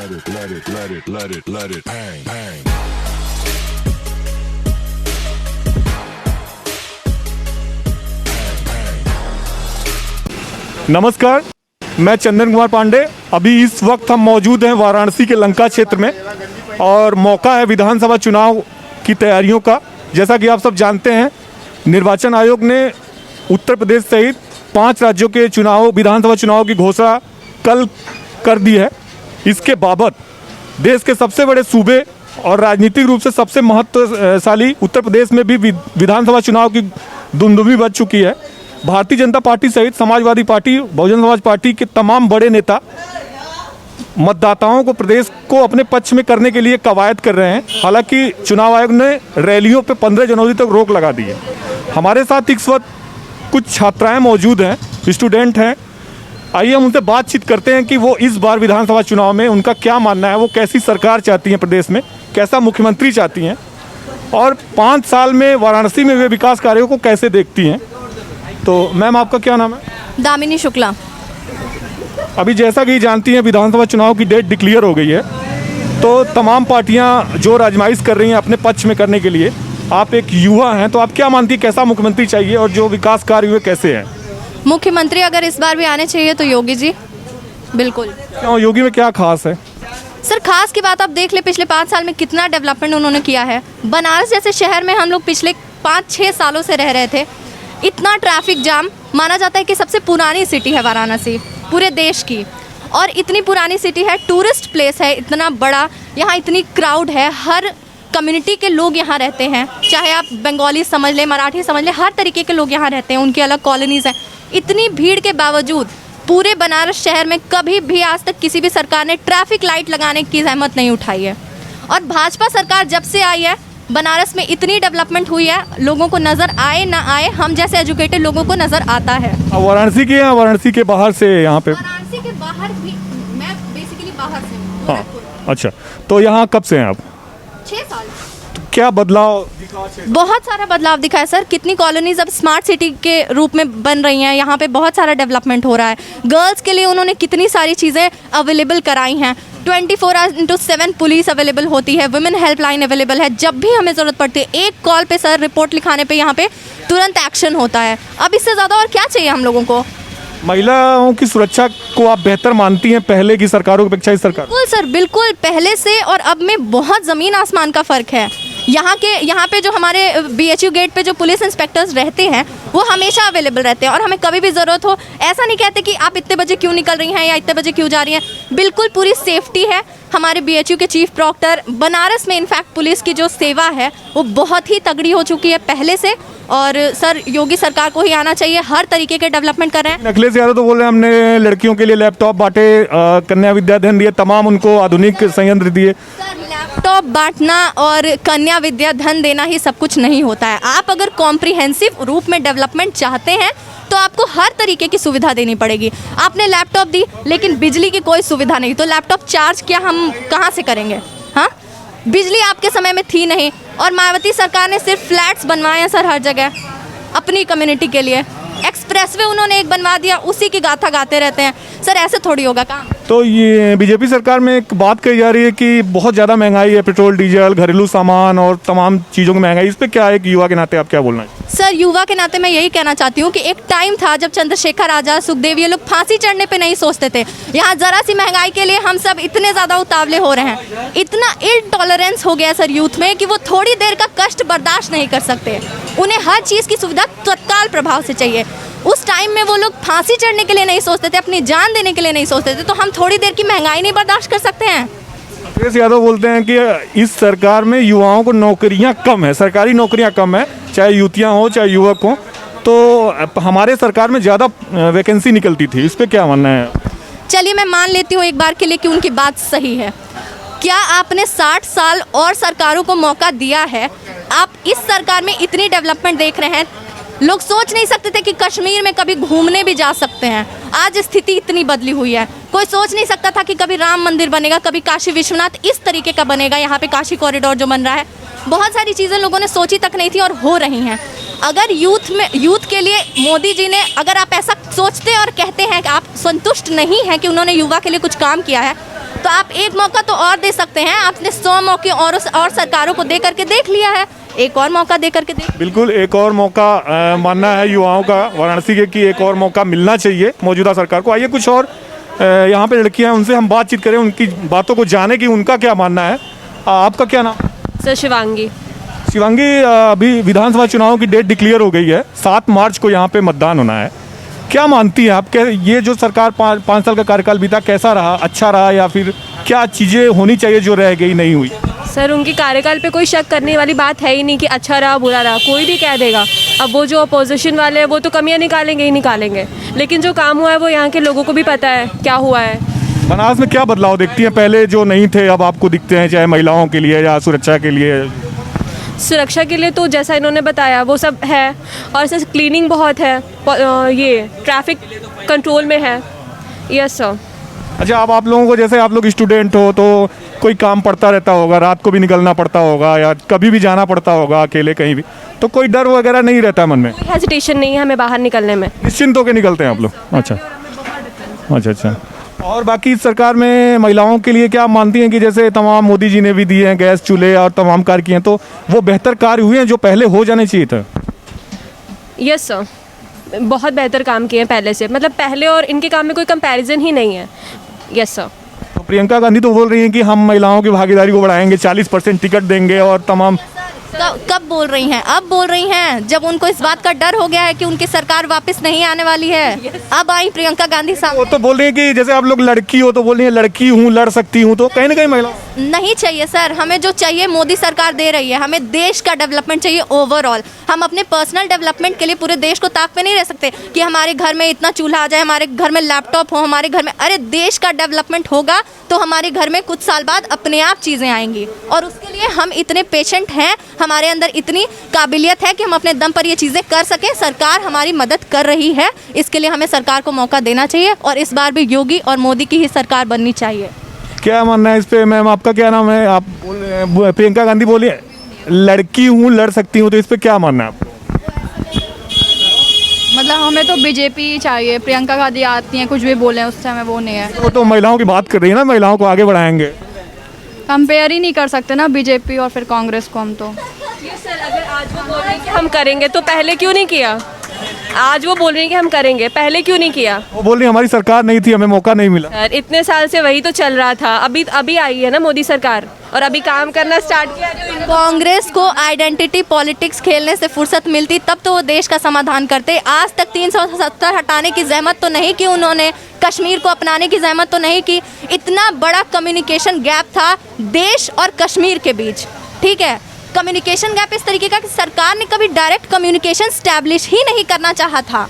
let it bang, bang. नमस्कार, मैं चंदन कुमार पांडे। अभी इस वक्त हम मौजूद हैं वाराणसी के लंका क्षेत्र में और मौका है विधानसभा चुनाव की तैयारियों का। जैसा कि आप सब जानते हैं, निर्वाचन आयोग ने उत्तर प्रदेश सहित 5 राज्यों के चुनाव विधानसभा चुनाव की घोषणा कल कर दी है। इसके बाबत देश के सबसे बड़े सूबे और राजनीतिक रूप से सबसे महत्वशाली उत्तर प्रदेश में भी विधानसभा चुनाव की धुंधुमी बज चुकी है। भारतीय जनता पार्टी सहित समाजवादी पार्टी, बहुजन समाज पार्टी के तमाम बड़े नेता मतदाताओं को प्रदेश को अपने पक्ष में करने के लिए कवायद कर रहे हैं। हालांकि चुनाव आयोग ने रैलियों पर 15 जनवरी तक रोक लगा दी है। हमारे साथ इस वक्त कुछ छात्राएं मौजूद हैं, स्टूडेंट हैं। आइए हम उनसे बातचीत करते हैं कि वो इस बार विधानसभा चुनाव में उनका क्या मानना है, वो कैसी सरकार चाहती हैं प्रदेश में, कैसा मुख्यमंत्री चाहती हैं और 5 साल में वाराणसी में वे विकास कार्यों को कैसे देखती हैं। तो मैम, आपका क्या नाम है? दामिनी शुक्ला। अभी जैसा कि जानती हैं, विधानसभा चुनाव की डेट डिक्लेयर हो गई है, तो तमाम पार्टियां जो आजमाइश कर रही हैं अपने पक्ष में करने के लिए। आप एक युवा हैं, तो आप क्या मानती हैं कैसा मुख्यमंत्री चाहिए और जो विकास कार्य हुए कैसे हैं? मुख्यमंत्री अगर इस बार भी आने चाहिए तो योगी जी, बिल्कुल। क्यों, योगी में क्या खास है? सर, खास की बात आप देख ले, पिछले 5 साल में कितना डेवलपमेंट उन्होंने किया है। बनारस जैसे शहर में हम लोग पिछले 5-6 सालों से रह रहे थे। इतना ट्रैफिक जाम, माना जाता है कि सबसे पुरानी सिटी है वाराणसी पूरे देश की, और इतनी पुरानी सिटी है, टूरिस्ट प्लेस है इतना बड़ा, यहाँ इतनी क्राउड है, हर कम्युनिटी के लोग यहाँ रहते हैं, चाहे आप बंगाली समझ लें, मराठी समझ लें, हर तरीके के लोग यहाँ रहते हैं, उनकी अलग कॉलोनीज़ हैं। इतनी भीड़ के बावजूद पूरे बनारस शहर में कभी भी आज तक किसी भी सरकार ने ट्रैफिक लाइट लगाने की जहमत नहीं उठाई है। और भाजपा सरकार जब से आई है, बनारस में इतनी डेवलपमेंट हुई है, लोगों को नज़र आए ना आए, हम जैसे एजुकेटेड लोगों को नज़र आता है। वाराणसी के या वाराणसी के बाहर से यहाँ पे? वाराणसी के बाहर भी, मैं बेसिकली बाहर से हूँ। हाँ, अच्छा। तो यहाँ कब से हैं आप? 6 साल। तो क्या बदलाव दिखा? बहुत सारा बदलाव दिखा है सर। कितनी कॉलोनीज अब स्मार्ट सिटी के रूप में बन रही हैं, यहाँ पे बहुत सारा डेवलपमेंट हो रहा है। गर्ल्स के लिए उन्होंने कितनी सारी चीज़ें अवेलेबल कराई हैं। 24/7 पुलिस अवेलेबल होती है, वुमेन हेल्पलाइन अवेलेबल है। जब भी हमें ज़रूरत पड़ती है, एक कॉल पे सर, रिपोर्ट लिखाने पे यहाँ पे तुरंत एक्शन होता है। अब इससे ज़्यादा और क्या चाहिए हम लोगों को? महिलाओं की सुरक्षा को आप बेहतर मानती हैं पहले की सरकारों की अपेक्षा? इस सरकार? बिल्कुल सर, बिल्कुल। पहले से और अब में बहुत ज़मीन आसमान का फ़र्क है। यहाँ पे जो हमारे BHU गेट पे जो पुलिस इंस्पेक्टर्स रहते हैं, वो हमेशा अवेलेबल रहते हैं और हमें कभी भी ज़रूरत हो, ऐसा नहीं कहते कि आप इतने बजे क्यों निकल रही हैं या इतने बजे क्यों जा रही हैं। बिल्कुल पूरी सेफ्टी है। हमारे BHU के चीफ प्रॉक्टर, बनारस में इनफैक्ट पुलिस की जो सेवा है वो बहुत ही तगड़ी हो चुकी है पहले से। और सर, योगी सरकार को ही आना चाहिए, हर तरीके के डेवलपमेंट कर रहे हैं। अखिलेश यादव तो बोल रहे हैं हमने लड़कियों के लिए लैपटॉप बांटे, कन्या विद्याधन दिए, तमाम उनको आधुनिक संयंत्र दिए। सर, लैपटॉप बांटना और कन्या विद्या धन देना ही सब कुछ नहीं होता है। आप अगर कॉम्प्रिहेंसिव रूप में डेवलपमेंट चाहते हैं तो आपको हर तरीके की सुविधा देनी पड़ेगी। आपने लैपटॉप दी लेकिन बिजली की कोई सुविधा नहीं, तो लैपटॉप चार्ज क्या हम कहाँ से करेंगे? हाँ, बिजली आपके समय में थी नहीं। और मायावती सरकार ने सिर्फ फ्लैट्स बनवाए हैं सर हर जगह अपनी कम्युनिटी के लिए। एक्सप्रेसवे उन्होंने एक बनवा दिया, उसी की गाथा गाते रहते हैं। सर, ऐसे थोड़ी होगा काम। तो ये बीजेपी सरकार में एक बात कही जा रही है कि बहुत ज़्यादा महंगाई है, पेट्रोल, डीजल, घरेलू सामान और तमाम चीज़ों की महंगाई। इस पर क्या एक युवा के नाते आप क्या बोलना है? सर, युवा के नाते मैं यही कहना चाहती हूँ कि एक टाइम था जब चंद्रशेखर आजाद, सुखदेव, ये लोग फांसी चढ़ने पे नहीं सोचते थे। यहाँ ज़रा सी महंगाई के लिए हम सब इतने ज़्यादा उतावले हो रहे हैं। इतना इनटॉलरेंस हो गया सर यूथ में कि वो थोड़ी देर का कष्ट बर्दाश्त नहीं कर सकते। उन्हें हर चीज़ की सुविधा तत्काल प्रभाव से चाहिए। उस टाइम में वो लोग फांसी चढ़ने के लिए नहीं सोचते थे, अपनी जान देने के लिए नहीं सोचते थे। तो हम थोड़ी देर की महंगाई नहीं बर्दाश्त कर सकते हैं? अखिलेश यादव बोलते हैं कि इस सरकार में युवाओं को नौकरियां कम है, सरकारी नौकरियां कम है, चाहे युवतियां हो चाहे युवक हो। तो हमारे सरकार में ज़्यादा वैकेंसी निकलती थी, इस पर क्या मानना है? चलिए, मैं मान लेती हूँ एक बार के लिए कि उनकी बात सही है। क्या आपने 60 साल और सरकारों को मौका दिया है? आप इस सरकार में इतनी डेवलपमेंट देख रहे हैं। लोग सोच नहीं सकते थे कि कश्मीर में कभी घूमने भी जा सकते हैं। आज स्थिति इतनी बदली हुई है। कोई सोच नहीं सकता था कि कभी राम मंदिर बनेगा, कभी काशी विश्वनाथ इस तरीके का बनेगा। यहाँ पे काशी कॉरिडोर जो बन रहा है, बहुत सारी चीज़ें लोगों ने सोची तक नहीं थी और हो रही हैं। अगर यूथ के लिए मोदी जी ने, अगर आप ऐसा सोचते और कहते हैं कि आप संतुष्ट नहीं हैं कि उन्होंने युवा के लिए कुछ काम किया है, तो आप एक मौका तो और दे सकते हैं। आपने 100 मौके और सरकारों को दे करके देख लिया है, एक और मौका दे करके देख। बिल्कुल, एक और मौका मानना है युवाओं का वाराणसी के कि एक और मौका मिलना चाहिए मौजूदा सरकार को। आइए कुछ और यहाँ पे लड़कियाँ, उनसे हम बातचीत करें, उनकी बातों को जाने कि उनका क्या मानना है। आपका क्या नाम? सर शिवांगी। शिवांगी, अभी विधानसभा चुनाव की डेट डिक्लेयर हो गई है, 7 मार्च को यहाँ पे मतदान होना है। क्या मानती हैं आप, ये जो सरकार 5 साल का कार्यकाल बीता कैसा रहा, अच्छा रहा, या फिर क्या चीज़ें होनी चाहिए जो रह गई, नहीं हुई? सर उनके कार्यकाल पे कोई शक करने वाली बात है ही नहीं कि अच्छा रहा बुरा रहा, कोई भी कह देगा। अब वो जो अपोजिशन वाले हैं वो तो कमियां निकालेंगे ही निकालेंगे, लेकिन जो काम हुआ है वो यहाँ के लोगों को भी पता है क्या हुआ है। बनारस में क्या बदलाव देखती हैं, पहले जो नहीं थे अब आपको दिखते हैं, चाहे महिलाओं के लिए या सुरक्षा के लिए? सुरक्षा के लिए तो जैसा इन्होंने बताया वो सब है, और सर क्लीनिंग बहुत है, ये ट्रैफिक कंट्रोल में है। Yes sir. अच्छा, अब आप लोगों को, जैसे आप लोग स्टूडेंट हो तो कोई काम पड़ता रहता होगा, रात को भी निकलना पड़ता होगा या कभी भी जाना पड़ता होगा अकेले कहीं भी, तो कोई डर वगैरह नहीं रहता मन में? कोई हेजिटेशन नहीं है हमें बाहर निकलने में, निश्चिंत होकर निकलते हैं आप लोग? अच्छा अच्छा। और बाकी सरकार में महिलाओं के लिए क्या मानती हैं कि जैसे तमाम मोदी जी ने भी दिए हैं गैस चूल्हे और तमाम कार्य किए हैं, तो वो बेहतर कार्य हुए हैं जो पहले हो जाने चाहिए था? यस सर, बहुत बेहतर काम किए हैं पहले से, मतलब पहले और इनके काम में कोई कंपैरिजन ही नहीं है। Yes sir. तो प्रियंका गांधी तो बोल रही हैं कि हम महिलाओं की भागीदारी को बढ़ाएंगे, 40% टिकट देंगे और तमाम। कब बोल रही हैं? अब बोल रही हैं, जब उनको इस बात का डर हो गया है कि उनकी सरकार वापस नहीं आने वाली है। अब आई प्रियंका गांधी साहब। वो तो बोल रही है कि जैसे आप लोग लड़की हो तो बोल रही है लड़की हूँ, लड़ सकती हूँ, तो कहीं ना कहीं महिला नहीं चाहिए सर। हमें जो चाहिए मोदी सरकार दे रही है, हमें देश का डेवलपमेंट चाहिए ओवरऑल। हम अपने पर्सनल डेवलपमेंट के लिए पूरे देश को ताक पे नहीं रह सकते कि हमारे घर में इतना चूल्हा आ जाए, हमारे घर में लैपटॉप हो, हमारे घर में, अरे देश का डेवलपमेंट होगा तो हमारे घर में कुछ साल बाद अपने आप चीज़ें आएंगी। और उसके लिए हम इतने पेशेंट हैं, हमारे अंदर इतनी काबिलियत है कि हम अपने दम पर ये चीज़ें कर सकें। सरकार हमारी मदद कर रही है, इसके लिए हमें सरकार को मौका देना चाहिए और इस बार भी योगी और मोदी की ही सरकार बननी चाहिए। क्या मानना है इस पे मैम? आपका क्या नाम है? आप प्रियंका गांधी बोलिए लड़की हूँ, लड़ सकती हूँ, तो इस पे क्या मानना है आपको? मतलब हमें तो बीजेपी चाहिए। प्रियंका गांधी आती हैं, कुछ भी बोले उससे हमें वो नहीं है। वो तो महिलाओं की बात कर रही है ना, महिलाओं को आगे बढ़ाएंगे। कंपेयर ही नहीं कर सकते ना बीजेपी और फिर कांग्रेस को हम तो। सर अगर आज वो बोल रहे हैं कि हम करेंगे तो पहले क्यों नहीं किया? आज वो बोल रही हैं कि हम करेंगे, पहले क्यों नहीं किया? वो बोल रही हमारी सरकार नहीं थी, हमें मौका नहीं मिला। सर इतने साल से वही तो चल रहा था, अभी आई है ना मोदी सरकार और अभी काम करना स्टार्ट किया। कांग्रेस को आइडेंटिटी पॉलिटिक्स खेलने से फुर्सत मिलती तब तो वो देश का समाधान करते। आज तक 370 हटाने की जहमत तो नहीं की उन्होंने, कश्मीर को अपनाने की जहमत तो नहीं की। इतना बड़ा कम्युनिकेशन गैप था देश और कश्मीर के बीच, ठीक है। कम्युनिकेशन गैप इस तरीके का कि सरकार ने कभी डायरेक्ट कम्युनिकेशन स्टैब्लिश ही नहीं करना चाहा था,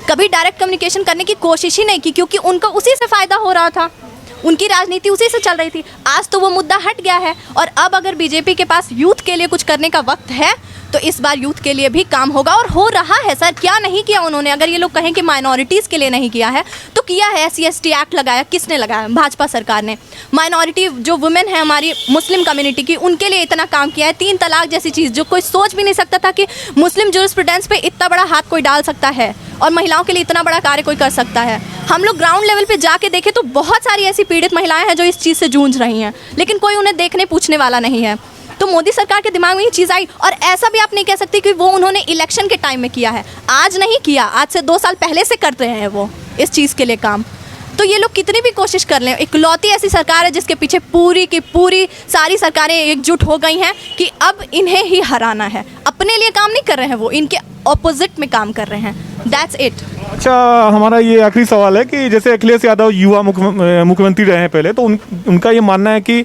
कभी डायरेक्ट कम्युनिकेशन करने की कोशिश ही नहीं की, क्योंकि उनको उसी से फ़ायदा हो रहा था, उनकी राजनीति उसी से चल रही थी। आज तो वो मुद्दा हट गया है और अब अगर बीजेपी के पास यूथ के लिए कुछ करने का वक्त है तो इस बार यूथ के लिए भी काम होगा और हो रहा है। सर क्या नहीं किया उन्होंने? अगर ये लोग कहें कि माइनॉरिटीज़ के लिए नहीं किया है तो किया है। SC/ST एक्ट लगाया, किसने लगाया? भाजपा सरकार ने। माइनॉरिटी जो वुमेन है हमारी मुस्लिम कम्युनिटी की, उनके लिए इतना काम किया है। 3 तलाक जैसी चीज़ जो कोई सोच भी नहीं सकता था कि मुस्लिम जूरिस्प्रूडेंस पे इतना बड़ा हाथ कोई डाल सकता है और महिलाओं के लिए इतना बड़ा कार्य कोई कर सकता है। हम लोग ग्राउंड लेवल पे जाके देखें तो बहुत सारी ऐसी पीड़ित महिलाएं हैं जो इस चीज़ से जूझ रही हैं, लेकिन कोई उन्हें देखने पूछने वाला नहीं है। तो मोदी सरकार के दिमाग में ये चीज़ आई और ऐसा भी आप नहीं कह सकते कि वो उन्होंने इलेक्शन के टाइम में किया है, आज नहीं किया, आज से 2 साल पहले से कर रहे हैं वो इस चीज़ के लिए काम। तो ये लोग कितनी भी कोशिश कर लें, इकलौती ऐसी सरकार है जिसके पीछे पूरी की पूरी सारी सरकारें एकजुट हो गई हैं कि अब इन्हें ही हराना है। अपने लिए काम नहीं कर रहे हैं, वो इनके ऑपोजिट में काम कर रहे हैं। That's it. अच्छा, हमारा ये आखिरी सवाल है कि जैसे अखिलेश यादव युवा मुख्यमंत्री रहे हैं पहले, तो उनका ये मानना है कि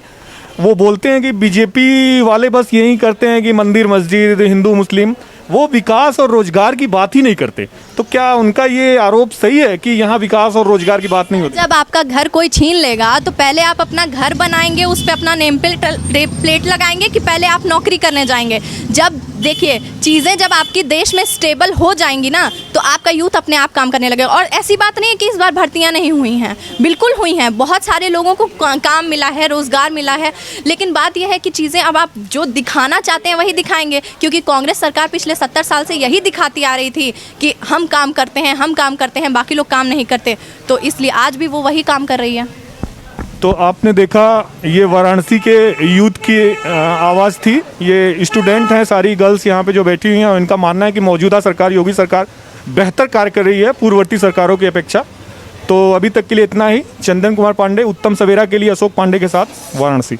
वो बोलते हैं कि बीजेपी वाले बस यही करते हैं कि मंदिर मस्जिद हिंदू मुस्लिम, वो विकास और रोजगार की बात ही नहीं करते। तो क्या उनका ये आरोप सही है कि यहाँ विकास और रोजगार की बात नहीं होती? जब आपका घर कोई छीन लेगा तो पहले आप अपना घर बनाएंगे, उस पर अपना नेम प्लेट लगाएंगे कि पहले आप नौकरी करने जाएंगे? जब देखिए चीज़ें जब आपकी देश में स्टेबल हो जाएंगी ना तो आपका यूथ अपने आप काम करने लगेगा। और ऐसी बात नहीं है कि इस बार भर्तियां नहीं हुई हैं, बिल्कुल हुई हैं, बहुत सारे लोगों को काम मिला है, रोज़गार मिला है। लेकिन बात यह है कि चीज़ें अब आप जो दिखाना चाहते हैं वही दिखाएंगे, क्योंकि कांग्रेस सरकार पिछले 70 साल से यही दिखाती आ रही थी कि हम काम करते हैं, हम काम करते हैं, बाकी लोग काम नहीं करते। तो इसलिए आज भी वो वही काम कर रही है। तो आपने देखा ये वाराणसी के यूथ की आवाज़ थी। ये स्टूडेंट हैं, सारी गर्ल्स यहाँ पे जो बैठी हुई हैं, और इनका मानना है कि मौजूदा सरकार, योगी सरकार, बेहतर कार्य कर रही है पूर्ववर्ती सरकारों की अपेक्षा। तो अभी तक के लिए इतना ही। चंदन कुमार पांडे, उत्तम सवेरा के लिए अशोक पांडे के साथ, वाराणसी।